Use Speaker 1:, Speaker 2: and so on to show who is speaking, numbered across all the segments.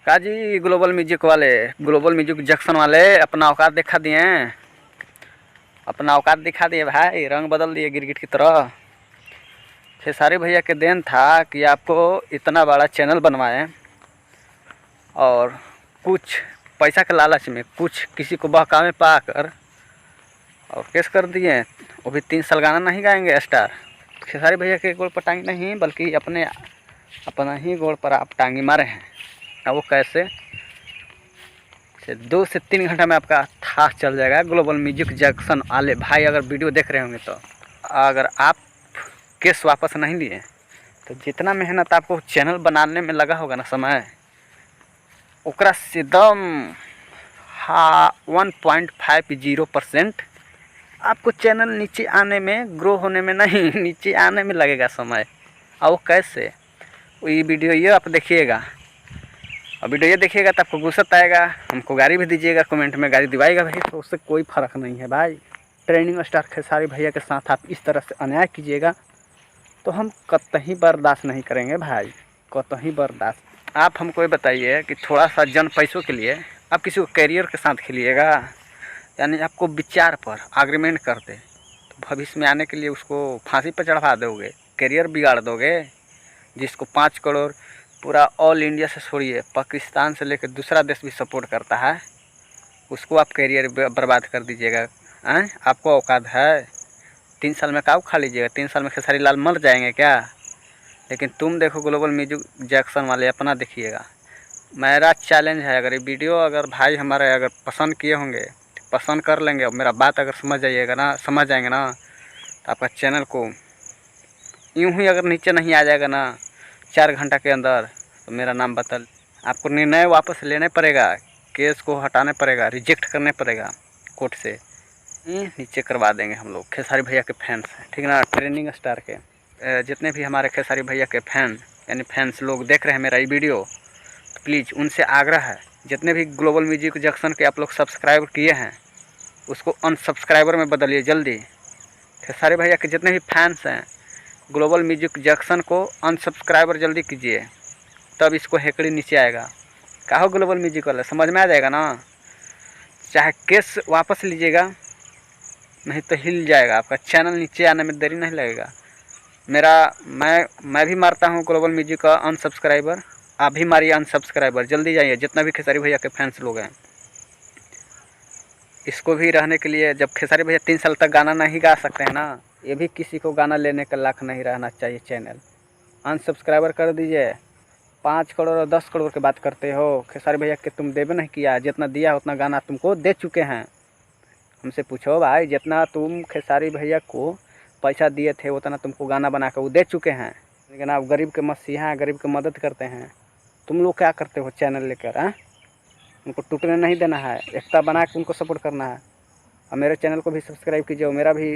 Speaker 1: का जी global music वाले, global music junction वाले अपना औकात दिखा दिए, अपना औकात दिखा दिए भाई, रंग बदल दिए गिरगिट की तरह। खेसारी भैया के देन था कि आपको इतना बड़ा चैनल बनवाएं और कुछ पैसा के लालच में कुछ किसी को बहकावे पाकर और केस कर दिए। वो भी 3 साल गाना नहीं गाएंगे स्टार। खेसारी भैया के गोड़ पर टांगी नहीं बल्कि अपना ही गोड़ पर आप टांगी मारे हैं। अब वो कैसे 2 से 3 घंटा में आपका था चल जाएगा। ग्लोबल म्यूजिक जंक्शन वाले भाई अगर वीडियो देख रहे होंगे तो अगर आप केस वापस नहीं लिए तो जितना मेहनत आपको चैनल बनाने में लगा होगा ना समय, ओकरा से एकदम 1.50% आपको चैनल नीचे आने में, ग्रो होने में नहीं, नीचे आने में लगेगा समय। और वो कैसे, ये वीडियो ये आप देखिएगा और वीडियो ये देखिएगा तो आपको गुस्सा आएगा, हमको गाली भी दीजिएगा, कमेंट में गाली दिवाएगा भाई, तो उससे कोई फ़र्क नहीं है भाई। ट्रेंडिंग स्टार खेसारी भैया के साथ आप इस तरह से अन्याय कीजिएगा तो हम कतई बर्दाश्त नहीं करेंगे भाई, कतई बर्दाश्त। आप हमको ये बताइए कि थोड़ा सा जन पैसों के लिए आप किसी को कैरियर के साथ खेलिएगा, यानी आपको विचार पर एग्रीमेंट करते तो भविष्य में आने के लिए उसको फांसी पर चढ़वा दोगे, कैरियर बिगाड़ दोगे। जिसको 5 करोड़ पूरा ऑल इंडिया से छोड़िए, पाकिस्तान से लेकर दूसरा देश भी सपोर्ट करता है, उसको आप कैरियर बर्बाद कर दीजिएगा। आपको औकात है? 3 साल में काऊ खा लीजिएगा? 3 साल में खेसारी लाल मर जाएंगे क्या? लेकिन तुम देखो ग्लोबल म्यूजिक जंक्शन वाले, अपना देखिएगा। मेरा चैलेंज है, अगर ये वीडियो अगर भाई हमारे अगर पसंद किए होंगे, पसंद कर लेंगे और मेरा बात अगर समझ जाइएगा ना, समझ जाएंगे ना, तो आपका चैनल को यूँ ही अगर नीचे नहीं आ जाएगा ना 4 घंटा के अंदर, तो मेरा नाम बदल, आपको निर्णय वापस लेने पड़ेगा, केस को हटाने पड़ेगा, रिजेक्ट करने पड़ेगा कोर्ट से, नीचे करवा देंगे हम लोग। खेसारी भैया के फैंस हैं, ठीक ना, ट्रेंडिंग स्टार के जितने भी हमारे खेसारी भैया के फैन यानी फैंस लोग देख रहे हैं मेरा ये वीडियो, तो प्लीज़ उनसे आग्रह है, जितने भी ग्लोबल म्यूजिक जंक्शन के आप लोग सब्सक्राइब किए हैं उसको अनसब्सक्राइबर में बदलिए जल्दी। खेसारी भैया के जितने भी फैंस हैं ग्लोबल म्यूजिक जंक्शन को अनसब्सक्राइबर जल्दी कीजिए, तब इसको हेकड़ी नीचे आएगा। कहो ग्लोबल म्यूजिक वाला, समझ में आ जाएगा ना। चाहे केस वापस लीजिएगा, नहीं तो हिल जाएगा आपका चैनल, नीचे आने में देरी नहीं लगेगा। मैं भी मारता हूँ ग्लोबल म्यूजिक का अनसब्सक्राइबर, आप भी मारिए अनसब्सक्राइबर, जल्दी जाइए जितना भी खेसारी भैया के फैंस लोग हैं। इसको भी रहने के लिए, जब खेसारी भैया 3 साल तक गाना नहीं गा सकते हैं ना, ये भी किसी को गाना लेने का लाख नहीं रहना चाहिए। चैनल अनसब्सक्राइबर कर दीजिए। 5 करोड़ और 10 करोड़ की बात करते हो, खेसारी भैया के तुम देवे नहीं किया, जितना दिया उतना गाना तुमको दे चुके हैं। हमसे पूछो भाई, जितना तुम खेसारी भैया को पैसा दिए थे उतना तुमको गाना बना कर वो दे चुके हैं। लेकिन आप गरीब के मसीहा हैं, गरीब की मदद करते हैं। तुम लोग क्या करते हो चैनल लेकर? उनको टूटने नहीं देना है, एकता बना के उनको सपोर्ट करना है। और मेरे चैनल को भी सब्सक्राइब कीजिए और मेरा भी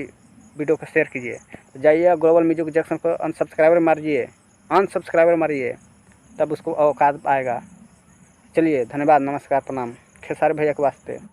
Speaker 1: वीडियो को शेयर कीजिए। तो जाइए ग्लोबल म्यूजिक जंक्शन को अनसब्सक्राइबर मारिए, तब उसको औकात आएगा। चलिए, धन्यवाद, नमस्कार, प्रणाम खेसारी भैया के वास्ते।